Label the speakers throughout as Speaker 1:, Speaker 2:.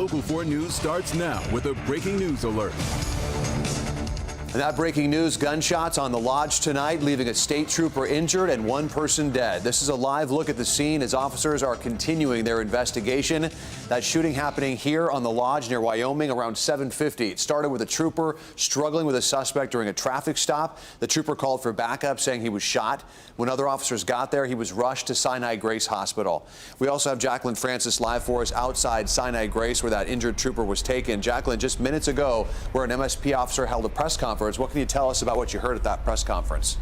Speaker 1: Local 4 News starts now with a breaking news alert.
Speaker 2: And that breaking news, gunshots on the lodge tonight, leaving a state trooper injured and one person dead. This is a live look at the scene as officers are continuing their investigation. That shooting happening here on the lodge near Wyoming around 7:50. It started with a trooper struggling with a suspect during a traffic stop. The trooper called for backup, saying he was shot. When other officers got there, he was rushed to Sinai Grace Hospital. We also have Jacqueline Francis live for us outside Sinai Grace, where that injured trooper was taken. Jacqueline, just minutes ago, where an MSP officer held a press conference. What can you tell us about what you heard at that press conference?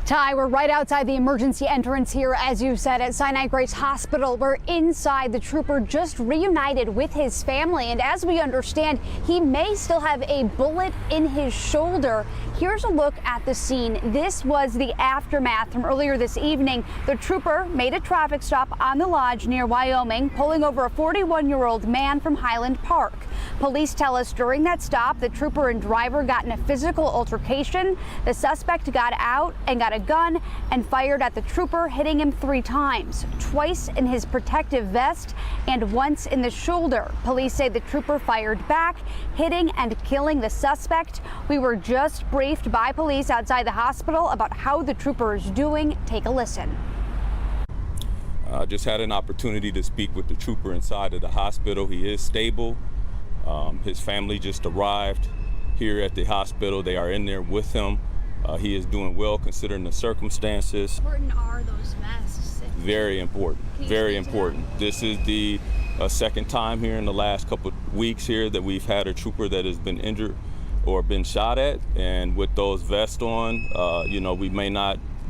Speaker 3: Ty, we're right outside the emergency entrance here, as you said, at Sinai Grace Hospital. We're inside. The trooper just reunited with his family, and as we understand, he may still have a bullet in his shoulder. Here's a look at the scene. This was the aftermath from earlier this evening. The trooper made a traffic stop on the lodge near Wyoming, pulling over a 41-year-old man from Highland Park. Police tell us during that stop, the trooper and driver got in a physical altercation. The suspect got out and got a gun and fired at the trooper, hitting him 3 times, twice in his protective vest and once in the shoulder. Police say the trooper fired back, hitting and killing the suspect. We were just briefed by police outside the hospital about how the trooper is doing. Take a listen.
Speaker 4: I just had an opportunity to speak with the trooper inside of the hospital. He is stable. His family just arrived here at the hospital. They are in there with him. He is doing well considering the circumstances.
Speaker 3: How important are those vests?
Speaker 4: Very important, very important. This is the second time here in the last couple of weeks here that we've had a trooper that has been injured or been shot at. And with those vests on,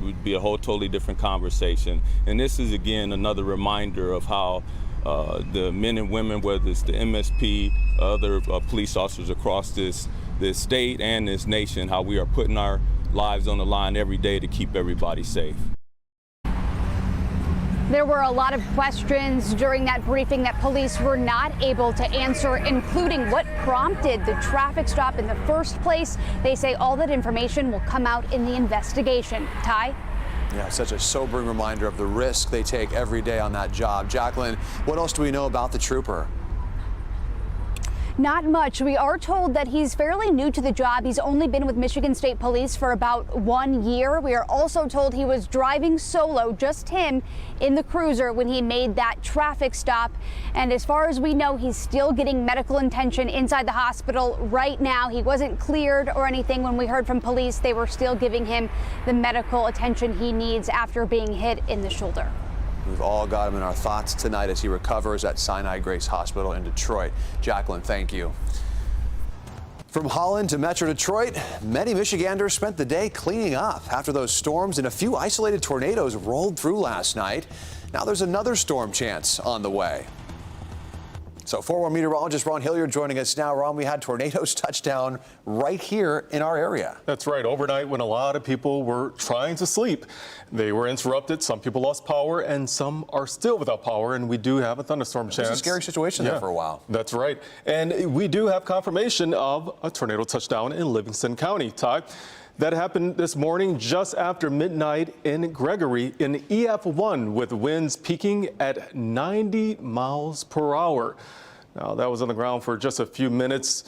Speaker 4: would be a whole totally different conversation. And this is, again, another reminder of how the men and women, whether it's the MSP, other police officers across this state and this nation, how we are putting our lives on the line every day to keep everybody safe.
Speaker 3: There were a lot of questions during that briefing that police were not able to answer, including what prompted the traffic stop in the first place. They say all that information will come out in the investigation. Ty?
Speaker 2: Yeah, such a sobering reminder of the risk they take every day on that job. Jacqueline, what else do we know about the trooper?
Speaker 3: Not much. We are told that he's fairly new to the job. He's only been with Michigan State Police for about 1 year. We are also told he was driving solo, just him, in the cruiser when he made that traffic stop. And as far as we know, he's still getting medical attention inside the hospital right now. He wasn't cleared or anything. When we heard from police, they were still giving him the medical attention he needs after being hit in the shoulder.
Speaker 2: We've all got him in our thoughts tonight as he recovers at Sinai Grace Hospital in Detroit. Jacqueline, thank you. From Holland to Metro Detroit, many Michiganders spent the day cleaning up after those storms and a few isolated tornadoes rolled through last night. Now there's another storm chance on the way. So 4-1 meteorologist Ron Hilliard joining us now. Ron, we had tornadoes touch down right here in our area.
Speaker 5: That's right. Overnight, when a lot of people were trying to sleep, they were interrupted. Some people lost power and some are still without power. And we do have a thunderstorm chance.
Speaker 2: It's a scary situation there for a while.
Speaker 5: That's right. And we do have confirmation of a tornado touchdown in Livingston County. Ty, that happened this morning just after midnight in Gregory in EF1 with winds peaking at 90 miles per hour. Now, that was on the ground for just a few minutes,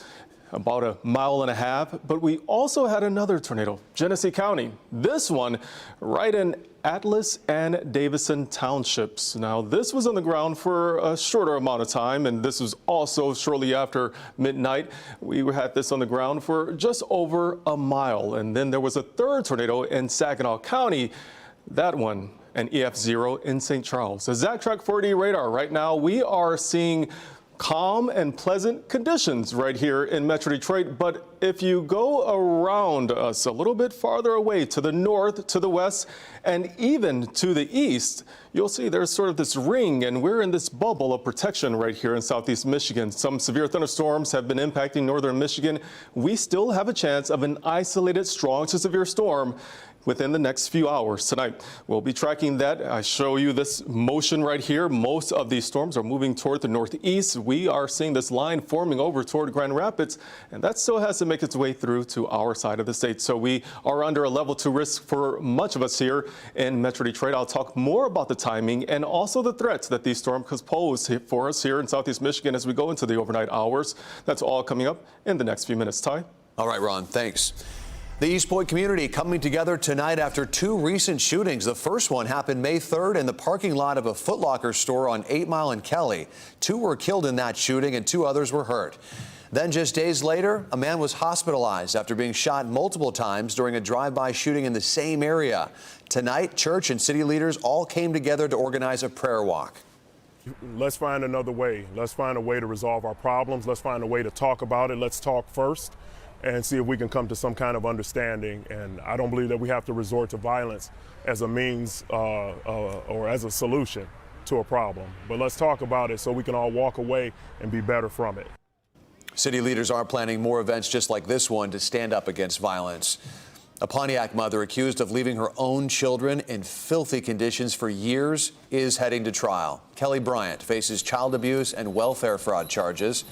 Speaker 5: about 1.5 miles, but we also had another tornado, Genesee County. This one right in Atlas and Davison townships. Now, this was on the ground for a shorter amount of time, and this was also shortly after midnight. We had this on the ground for just over 1 mile, and then there was a third tornado in Saginaw County. That one, an EF0 in St. Charles. The Zach Track 4D radar right now, we are seeing calm and pleasant conditions right here in Metro Detroit. But if you go around us a little bit farther away to the north, to the west, and even to the east, you'll see there's sort of this ring, and we're in this bubble of protection right here in southeast Michigan. Some severe thunderstorms have been impacting northern Michigan. We still have a chance of an isolated strong to severe storm within the next few hours tonight. We'll be tracking that. I show you this motion right here. Most of these storms are moving toward the northeast. We are seeing this line forming over toward Grand Rapids, and that still has to make its way through to our side of the state. So we are under a level 2 risk for much of us here in Metro Detroit. I'll talk more about the timing and also the threats that these storms could pose for us here in Southeast Michigan as we go into the overnight hours. That's all coming up in the next few minutes. Ty?
Speaker 2: All right, Ron, thanks. The Eastpointe community coming together tonight after 2 recent shootings. The first one happened May 3rd in the parking lot of a Foot Locker store on 8 Mile and Kelly. 2 were killed in that shooting and 2 others were hurt. Then just days later, a man was hospitalized after being shot multiple times during a drive-by shooting in the same area. Tonight, church and city leaders all came together to organize a prayer walk.
Speaker 6: Let's find another way. Let's find a way to resolve our problems. Let's find a way to talk about it. Let's talk first and see if we can come to some kind of understanding. And I don't believe that we have to resort to violence as a means or as a solution to a problem. But let's talk about it so we can all walk away and be better from it.
Speaker 2: City leaders are planning more events just like this one to stand up against violence. A Pontiac mother accused of leaving her own children in filthy conditions for years is heading to trial. Kelly Bryant faces child abuse and welfare fraud charges.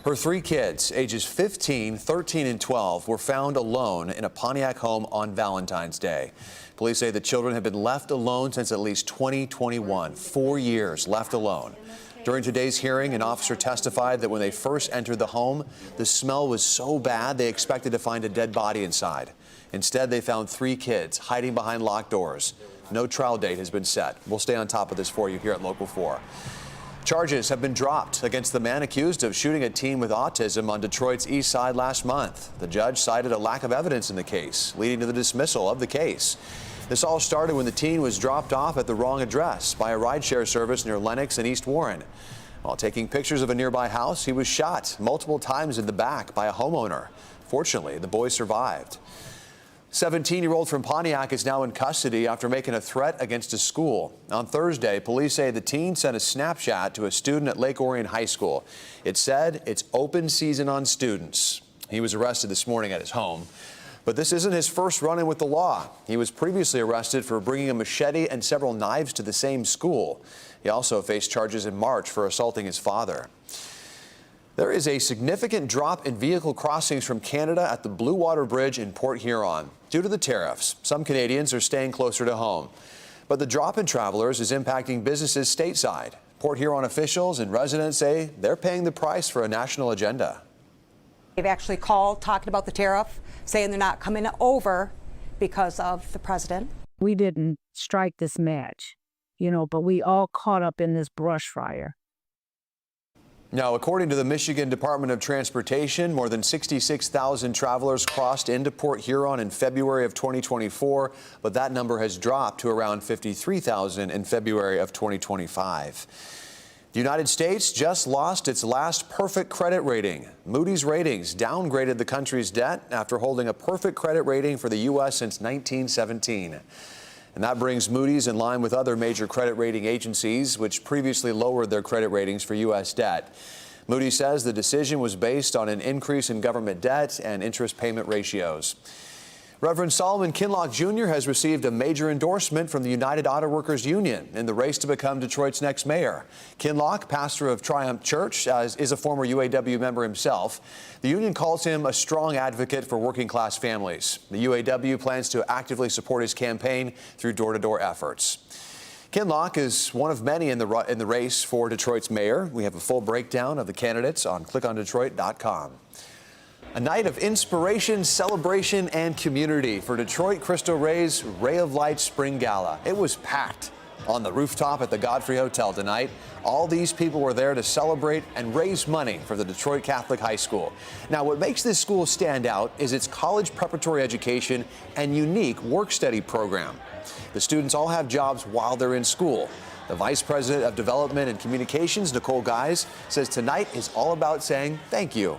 Speaker 2: Her 3 kids, ages 15, 13, and 12, were found alone in a Pontiac home on Valentine's Day. Police say the children have been left alone since at least 2021, 4 years left alone. During today's hearing, an officer testified that when they first entered the home, the smell was so bad they expected to find a dead body inside. Instead, they found 3 kids hiding behind locked doors. No trial date has been set. We'll stay on top of this for you here at Local 4. Charges have been dropped against the man accused of shooting a teen with autism on Detroit's east side last month. The judge cited a lack of evidence in the case, leading to the dismissal of the case. This all started when the teen was dropped off at the wrong address by a rideshare service near Lenox and East Warren. While taking pictures of a nearby house, he was shot multiple times in the back by a homeowner. Fortunately, the boy survived. 17-year-old from Pontiac is now in custody after making a threat against a school. On Thursday, police say the teen sent a Snapchat to a student at Lake Orion High School. It said it's open season on students. He was arrested this morning at his home. But this isn't his first run-in with the law. He was previously arrested for bringing a machete and several knives to the same school. He also faced charges in March for assaulting his father. There is a significant drop in vehicle crossings from Canada at the Blue Water Bridge in Port Huron. Due to the tariffs, some Canadians are staying closer to home. But the drop in travelers is impacting businesses stateside. Port Huron officials and residents say they're paying the price for a national agenda.
Speaker 7: They've actually called talking about the tariff, saying they're not coming over because of the president.
Speaker 8: We didn't strike this match, but we all caught up in this brush fire.
Speaker 2: Now, according to the Michigan Department of Transportation, more than 66,000 travelers crossed into Port Huron in February of 2024, but that number has dropped to around 53,000 in February of 2025. The United States just lost its last perfect credit rating. Moody's Ratings downgraded the country's debt after holding a perfect credit rating for the U.S. since 1917. And that brings Moody's in line with other major credit rating agencies, which previously lowered their credit ratings for U.S. debt. Moody's says the decision was based on an increase in government debt and interest payment ratios. Reverend Solomon Kinlock Jr. has received a major endorsement from the United Auto Workers Union in the race to become Detroit's next mayor. Kinlock, pastor of Triumph Church, is a former UAW member himself. The union calls him a strong advocate for working-class families. The UAW plans to actively support his campaign through door-to-door efforts. Kinlock is one of many in the race for Detroit's mayor. We have a full breakdown of the candidates on clickondetroit.com. A night of inspiration, celebration, and community for Detroit Cristo Rey's Ray of Light Spring Gala. It was packed on the rooftop at the Godfrey Hotel tonight. All these people were there to celebrate and raise money for the Detroit Catholic High School. Now, what makes this school stand out is its college preparatory education and unique work-study program. The students all have jobs while they're in school. The Vice President of Development and Communications, Nicole Guys, says tonight is all about saying thank you.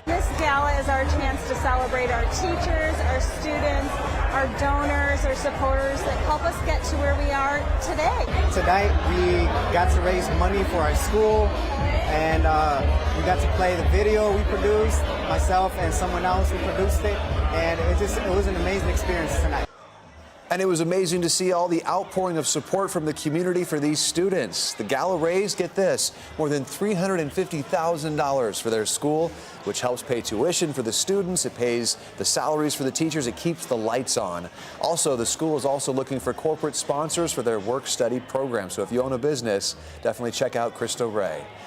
Speaker 9: This gala is our chance to celebrate our teachers, our students, our donors, our supporters that help us get to where we are today.
Speaker 10: Tonight we got to raise money for our school, and we got to play the video we produced, myself and someone else who produced it, and it was an amazing experience tonight.
Speaker 2: And it was amazing to see all the outpouring of support from the community for these students. The gala raised, get this, more than $350,000 for their school, which helps pay tuition for the students. It pays the salaries for the teachers. It keeps the lights on. Also, the school is also looking for corporate sponsors for their work-study program. So if you own a business, definitely check out Cristo Rey.